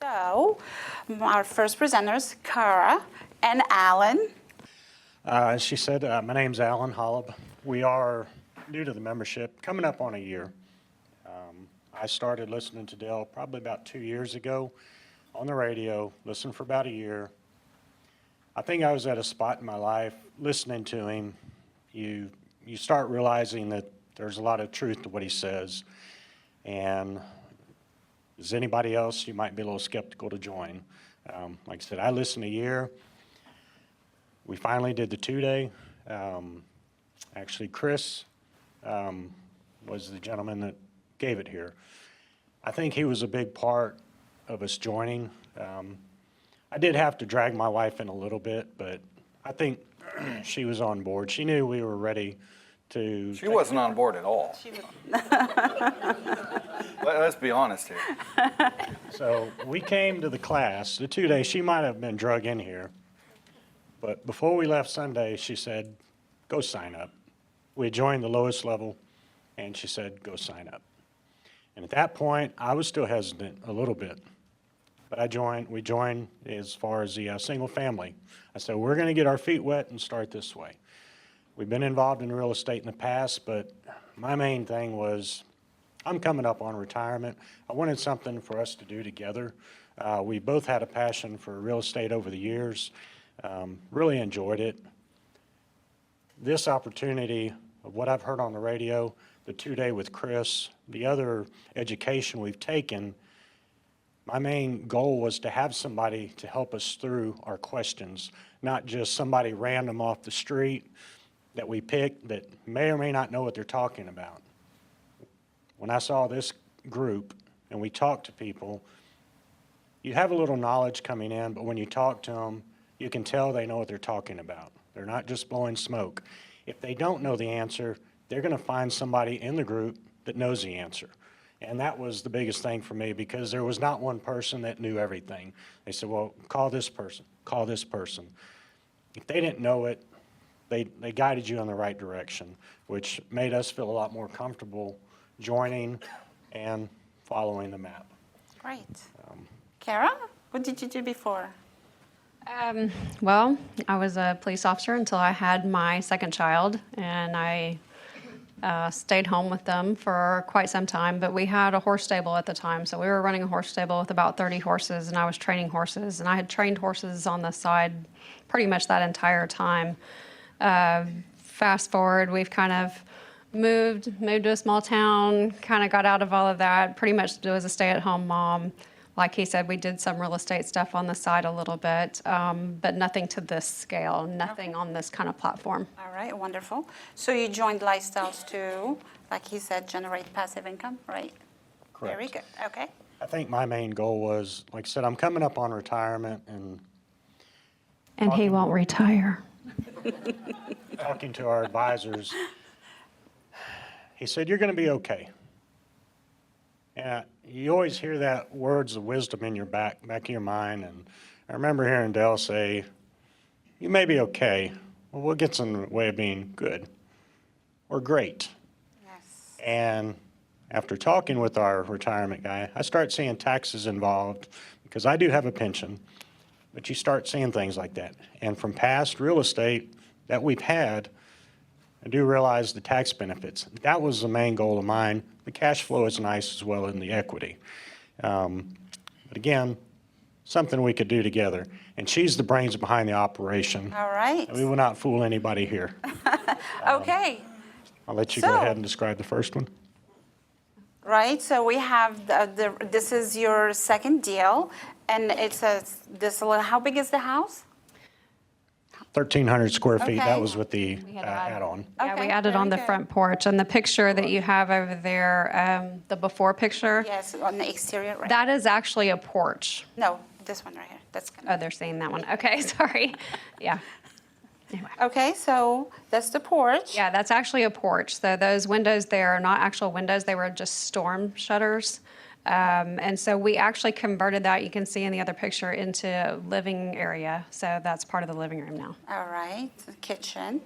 So, our first presenters, Kara and Alan. She said, my name's Alan Hollab. We are new to the membership, coming up on a year. I started listening to Dale probably about 2 years ago on the radio, listened for about a year. I think I was at a spot in my life listening to him. You start realizing that there's a lot of truth to what he says. And as anybody else, you might be a little skeptical to join. Like I said, I listened a year. We finally did the 2-day. Actually, Chris was the gentleman that gave it here. I think he was a big part of us joining. I did have to drag my wife in a little bit, but I think she was on board. She knew we were ready to. She wasn't on board at all. Let's be honest here. So we came to the class, the 2-day. She might have been drug in here, but before we left Sunday, she said, go sign up. We had joined the lowest level, and she said, go sign up. And at that point, I was still hesitant a little bit, but we joined as far as the single family. I said, we're going to get our feet wet and start this way. We've been involved in real estate in the past, but my main thing was I'm coming up on retirement. I wanted something for us to do together. We both had a passion for real estate over the years, really enjoyed it. This opportunity of what I've heard on the radio, the 2-day with Chris, the other education we've taken, my main goal was to have somebody to help us through our questions, not just somebody random off the street that we picked that may or may not know what they're talking about. When I saw this group and we talked to people, you have a little knowledge coming in, but when you talk to them, you can tell they know what they're talking about. They're not just blowing smoke. If they don't know the answer, they're going to find somebody in the group that knows the answer. And that was the biggest thing for me because there was not one person that knew everything. They said, well, call this person, call this person. If they didn't know it, they guided you in the right direction, which made us feel a lot more comfortable joining and following the map. Great. Kara, what did you do before? Well, I was a police officer until I had my second child, and I stayed home with them for quite some time, but we had a horse stable at the time, so we were running a horse stable with about 30 horses, and I was training horses, and I had trained horses on the side pretty much that entire time. Fast forward, we've kind of moved to a small town, kind of got out of all of that, pretty much was a stay-at-home mom. Like he said, we did some real estate stuff on the side a little bit, but nothing to this scale, nothing on this kind of platform. All right, wonderful. So you joined Lifestyles to, like he said, generate passive income, right? Correct. Very good, okay. I think my main goal was, like I said, I'm coming up on retirement And he won't retire. talking to our advisors, he said, you're going to be okay. And you always hear that words of wisdom in your back of your mind. And I remember hearing Dale say, you may be okay. Well, what gets in the way of being good or great? Yes. And after talking with our retirement guy, I start seeing taxes involved because I do have a pension, but you start seeing things like that. And from past real estate that we've had, I do realize the tax benefits. That was the main goal of mine. The cash flow is nice as well in the equity. But again, something we could do together. And she's the brains behind the operation. All right. And we will not fool anybody here. Okay. I'll let you go ahead and describe the first one. Right, so we have this is your second deal, and it's how big is the house? 1,300 square feet. Okay. That was with the We had to add- add-on. Yeah, Okay, we added very on the good. front porch, and the picture that you have over there, the before picture, Yes, on the exterior, right? that is actually a porch. No, this one right here. That's good. Oh, they're saying that one. Okay, sorry. Yeah. Anyway. Okay, so that's the porch. Yeah, that's actually a porch. So those windows there are not actual windows. They were just storm shutters. And so we actually converted that, you can see in the other picture, into living area. So that's part of the living room now. All right, the kitchen.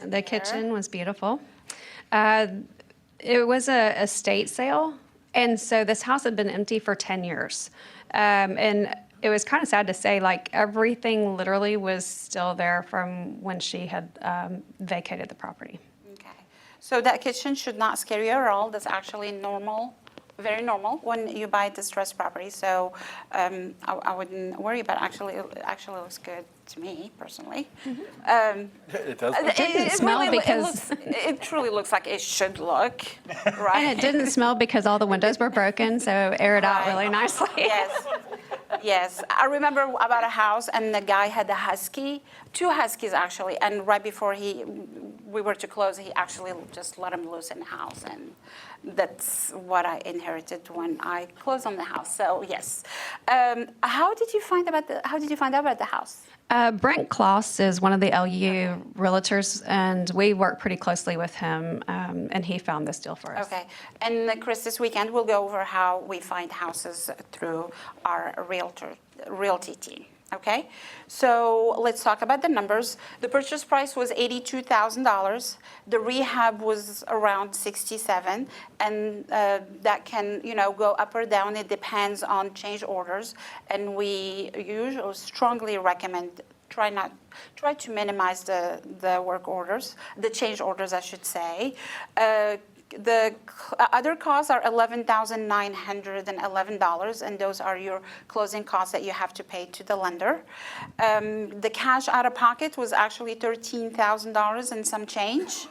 The kitchen was beautiful. It was a estate sale, And so this house had been empty for 10 years. And it was kind of sad to say, like, everything literally was still there from when she had vacated the property. Okay. So that kitchen should not scare you at all. That's actually normal, very normal when you buy distressed property. So I wouldn't worry about it. It actually looks good to me personally. It does. didn't smell because- it truly looks like it should look, right? And it didn't smell because all the windows were broken, so it aired out Right. really nicely. Yes. Yes. I remember about a house, and the guy had a husky, 2 huskies actually, and right before we were to close, he actually just let him loose in the house, and that's what I inherited when I closed on the house. So yes. How did you find out about the house? Brent Klaus is one of the LU realtors, and we work pretty closely with him, and he found this deal for us. Okay. And Chris, this weekend we'll go over how we find houses through our realty team. Okay. So let's talk about the numbers. The purchase price was $82,000. The rehab was around $67,000, and that can, go up or down. It depends on change orders, and we usually strongly recommend try to minimize the work orders, the change orders, I should say. The other costs are $11,911, and those are your closing costs that you have to pay to the lender. The cash out of pocket was actually $13,000 and some change,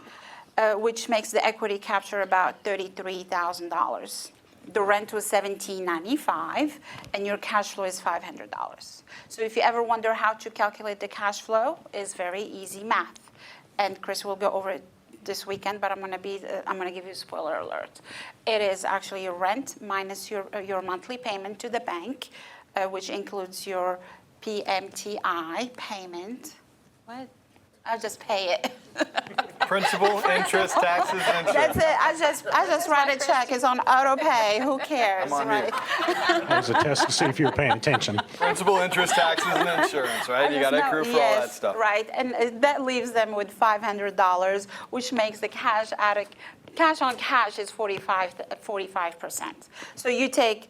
which makes the equity capture about $33,000. The rent was $1,795, and your cash flow is $500. So if you ever wonder how to calculate the cash flow, it's very easy math, and Chris will go over it this weekend, but I'm going to give you a spoiler alert. It is actually your rent minus your monthly payment to the bank, which includes your PMTI payment. What? I'll just pay it. Principal, interest, taxes, and That's insurance. it. I just write a check. It's on auto pay. Who cares, I'm on right? That was a test to see if you were paying attention. Principal, interest, taxes, and insurance, right? You got to accrue for all that stuff. Right, and that leaves them with $500, which makes the cash on cash is 45%. So you take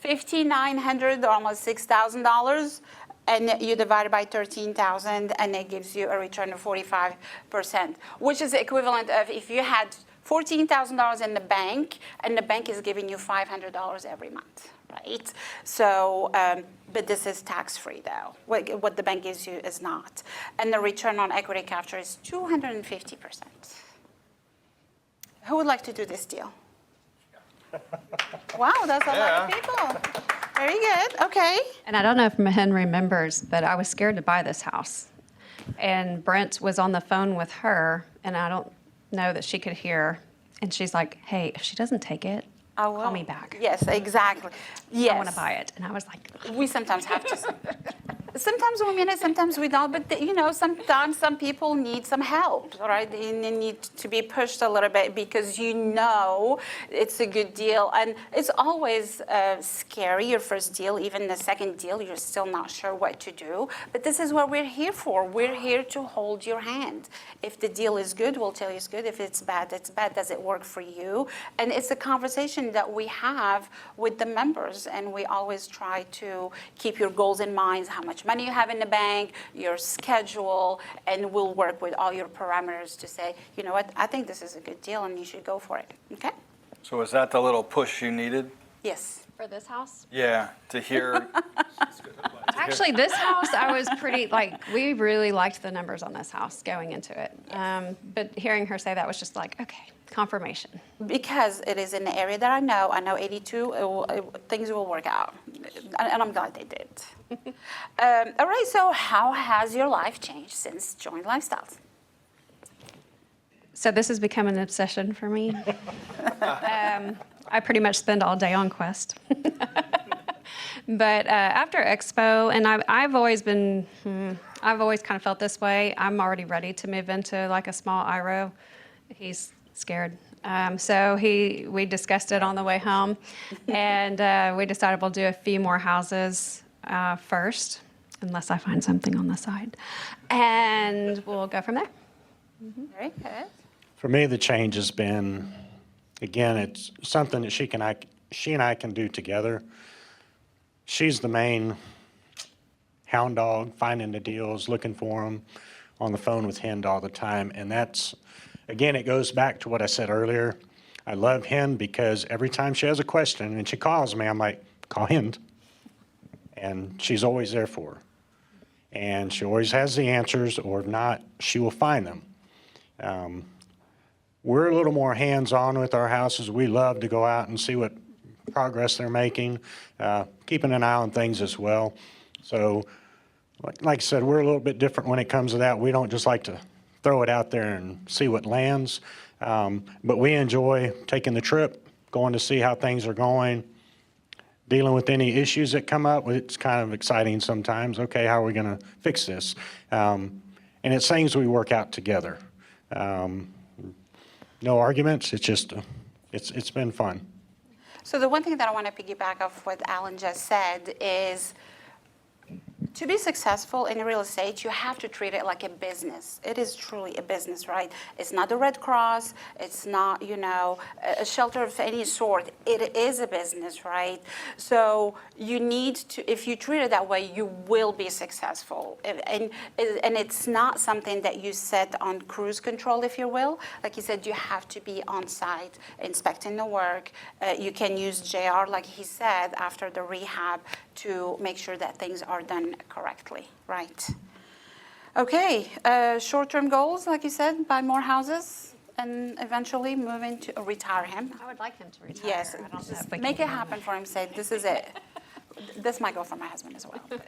$5,900, almost $6,000, and you divide it by 13,000, and it gives you a return of 45%, which is equivalent of if you had $14,000 in the bank, and the bank is giving you $500 every month, right? So, but this is tax-free, though. What the bank gives you is not. And the return on equity capture is 250%. Who would like to do this deal? Wow, that's a lot of people. Very good, okay. And I don't know if Mahin remembers, but I was scared to buy this house. And Brent was on the phone with her, and I don't know that she could hear. And she's like, hey, if she doesn't take it, call me back. Yes, exactly. Yes. I want to buy it. And I was like, We sometimes have to. Sometimes we mean it, sometimes we don't. But sometimes some people need some help, right? They need to be pushed a little bit because it's a good deal, and it's always scary. Your first deal, even the second deal, you're still not sure what to do. But this is what we're here for. We're here to hold your hand. If the deal is good, we'll tell you it's good. If it's bad, it's bad. Does it work for you? And it's a conversation that we have with the members, and we always try to keep your goals in mind, how much money you have in the bank, your schedule, and we'll work with all your parameters to say, you know what, I think this is a good deal and you should go for it, okay? So was that the little push you needed? Yes. for this house? Yeah, to hear. Actually, this house, I was we really liked the numbers on this house going into it. But hearing her say that was just like, okay, confirmation. Because it is in the area that I know 82, things will work out. And I'm glad they did. All right, so how has your life changed since joining Lifestyles? So this has become an obsession for me. I pretty much spend all day on Quest. But after EXPO, and I've always kind of felt this way. I'm already ready to move into like a small IRO. He's scared. So we discussed it on the way home, and we decided we'll do a few more houses first, unless I find something on the side, and we'll go from there. Very good. For me, the change has been Again, it's something that she and I can do together. She's the main hound dog, finding the deals, looking for them, on the phone with Hind all the time. And that's, again, it goes back to what I said earlier. I love Hind because every time she has a question and she calls me, I'm like, call Hind. And she's always there for her. And she always has the answers, or if not, she will find them. We're a little more hands-on with our houses. We love to go out and see what progress they're making, keeping an eye on things as well. So, like I said, we're a little bit different when it comes to that. We don't just like to throw it out there and see what lands, but we enjoy taking the trip, going to see how things are going, dealing with any issues that come up. It's kind of exciting sometimes. Okay, how are we going to fix this? And it's things we work out together. No arguments. It's just, it's been fun. So the one thing that I want to piggyback off what Alan just said is, to be successful in real estate, you have to treat it like a business. It is truly a business, right? It's not the Red Cross. It's not, a shelter of any sort. It is a business, right? So you need to, if you treat it that way, you will be successful. And it's not something that you set on cruise control, if you will. Like you said, you have to be on site, inspecting the work. You can use JR, like he said, after the rehab to make sure that things are done correctly, right? Okay, short-term goals, like you said, buy more houses and eventually move into, retire him. I would like him to retire. Yes, I don't know just if we make can it do happen for him, say, this is it. This might go for my husband as well. But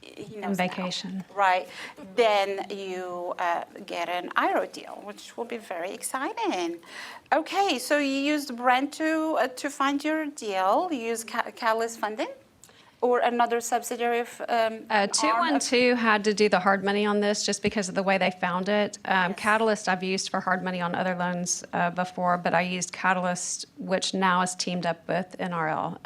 he knows On now. vacation. Right, then you get an IRO deal, which will be very exciting. Okay, so you used Brent to find your deal. You used Catalyst Funding? Or another subsidiary of arm of- 212 had to do the hard money on this just because of the way they found it. Catalyst I've used for hard money on other loans before, but I used Catalyst, which now is teamed up with NRL.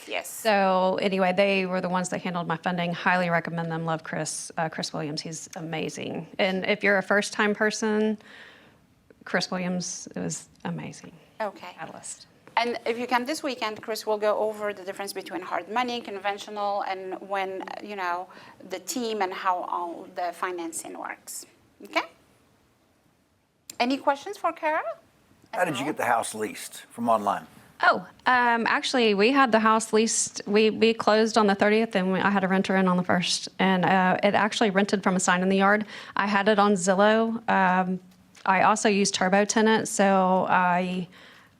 Yes. So anyway, they were the ones that handled my funding. Highly recommend them. Love Chris Williams. He's amazing. And if you're a first-time person, Chris Williams is amazing. Okay. Catalyst. And if you can this weekend, Chris will go over the difference between hard money, conventional, and when, the team and how all the financing works. Okay? Any questions for Kara? How did you get the house leased from online? Oh, actually, we had the house leased. We closed on the 30th, and I had a renter in on the 1st. And it actually rented from a sign in the yard. I had it on Zillow. I also used Turbo Tenant, so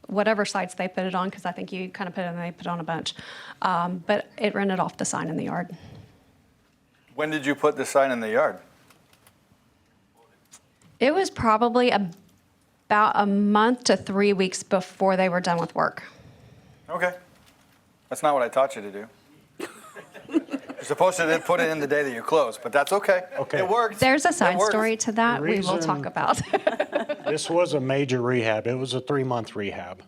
whatever sites they put it on, because I think you kind of put it in, they put on a bunch. But it rented off the sign in the yard. When did you put the sign in the yard? It was probably about a month to 3 weeks before they were done with work. Okay. That's not what I taught you to do. You're supposed to then put it in the day that you close, but that's okay. Okay. It worked. There's a side It worked. story to that we will reason- talk about. This was a major rehab. It was a 3-month rehab.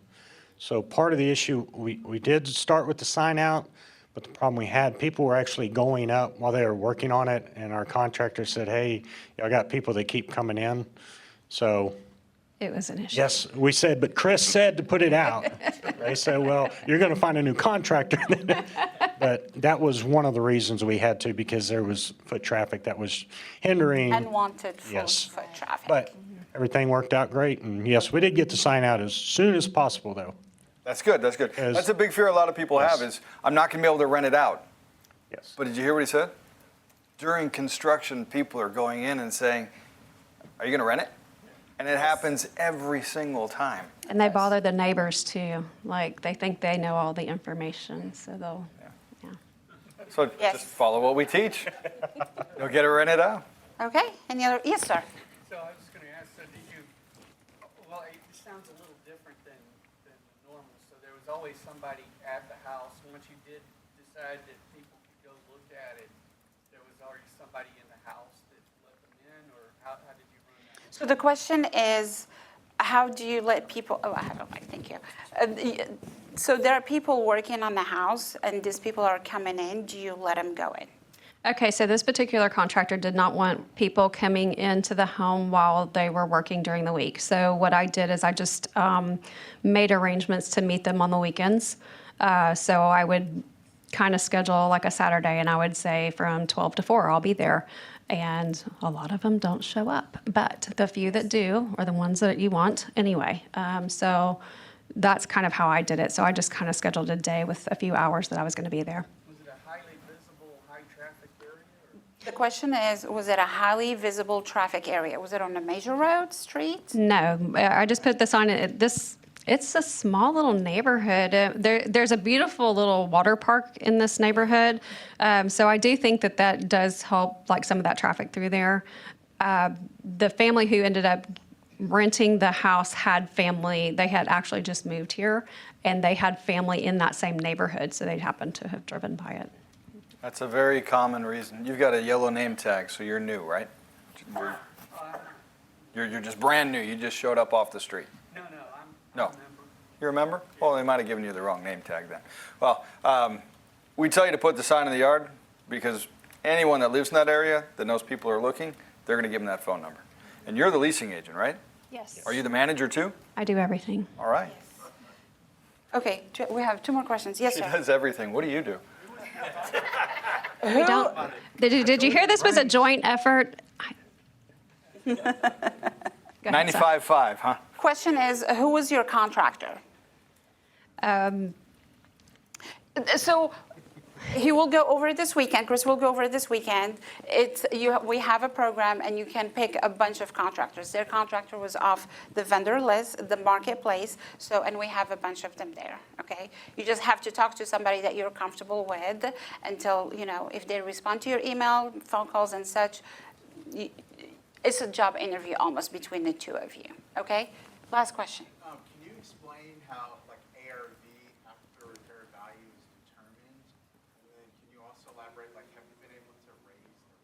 So part of the issue, we did start with the sign out, but the problem we had, people were actually going up while they were working on it, and our contractor said, hey, I got people that keep coming in. So, It was an issue. yes, we said, but Chris said to put it out. They said, well, you're going to find a new contractor. But that was one of the reasons we had to, because there was foot traffic that was hindering. Unwanted Yes. foot traffic. But everything worked out great, and yes, we did get the sign out as soon as possible, though. That's good. That's good. As- That's a big fear a lot of people have is, I'm not going to be able to rent it out. Yes. But did you hear what he said? During construction, people are going in and saying, are you going to rent it? And it happens every single time. And they bother the neighbors too. Like they think they know all the information, so they'll, yeah. So Yes. just follow what we teach. You'll get it rented out. Okay, any other, yes, sir. So I was just going to ask, so did you, well, it sounds a little different than normal. So there was always somebody at the house. Once you did decide that people could go look at it, there was already somebody in the house that let them in, or how did you run that? So the question is, how do you let people, I have a mic, thank you. So there are people working on the house, and these people are coming in, do you let them go in? Okay, so this particular contractor did not want people coming into the home while they were working during the week. So what I did is I just made arrangements to meet them on the weekends. So I would kind of schedule like a Saturday, and I would say from 12 to 4, I'll be there. And a lot of them don't show up, but the few that do are the ones that you want anyway. So that's kind of how I did it. So I just kind of scheduled a day with a few hours that I was going to be there. Was it a highly visible, high-traffic area? Or? The question is, was it a highly visible traffic area? Was it on a major road, street? No, I just put this on it. It's a small little neighborhood. There's a beautiful little water park in this neighborhood. So I do think that does help like some of that traffic through there. The family who ended up renting the house had family. They had actually just moved here, and they had family in that same neighborhood, so they happened to have driven by it. That's a very common reason. You've got a yellow name tag, so you're new, right? You're just brand new. You just showed up off the street. No, I'm No. a member. You're a member? Well, they might have given you the wrong name tag then. Well, we tell you to put the sign in the yard because anyone that lives in that area that knows people are looking, they're going to give them that phone number. And you're the leasing agent, right? Yes. Are you the manager too? I do everything. All right. Okay, we have 2 more questions. Yes, She sir. does everything. What do you do? We don't. Did you hear this was a joint effort? Go ahead, sir. 95.5, huh? Question is, who was your contractor? So he will go over it this weekend. Chris will go over it this weekend. We have a program, and you can pick a bunch of contractors. Their contractor was off the vendor list, the marketplace. And we have a bunch of them there. Okay, you just have to talk to somebody that you're comfortable with until if they respond to your email, phone calls, and such. It's a job interview almost between the two of you. Okay. Last question. Can you explain how ARV, after repair value, is determined? And then can you also elaborate, have you been able to raise the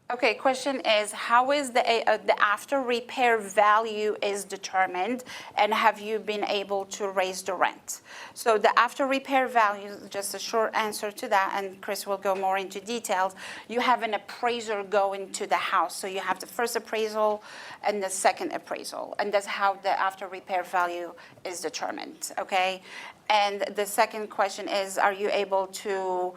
rent? Okay, question is, how is the after repair value is determined, and have you been able to raise the rent? So the after repair value, just a short answer to that, and Chris will go more into details. You have an appraiser go into the house. So you have the first appraisal and the second appraisal, and that's how the after repair value is determined, okay? And the second question is, are you able to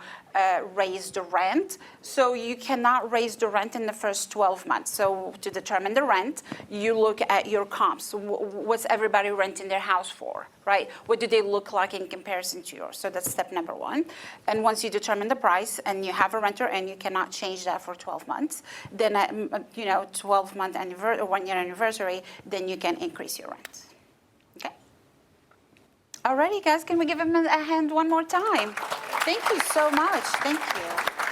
raise the rent? So you cannot raise the rent in the first 12 months. So to determine the rent, you look at your comps. What's everybody renting their house for, right? What do they look like in comparison to yours? So that's step number 1. And once you determine the price and you have a renter and you cannot change that for 12 months, then 12-month anniversary, 1-year anniversary, then you can increase your rent. Okay? Alrighty, guys, can we give him a hand one more time? Thank you so much. Thank you.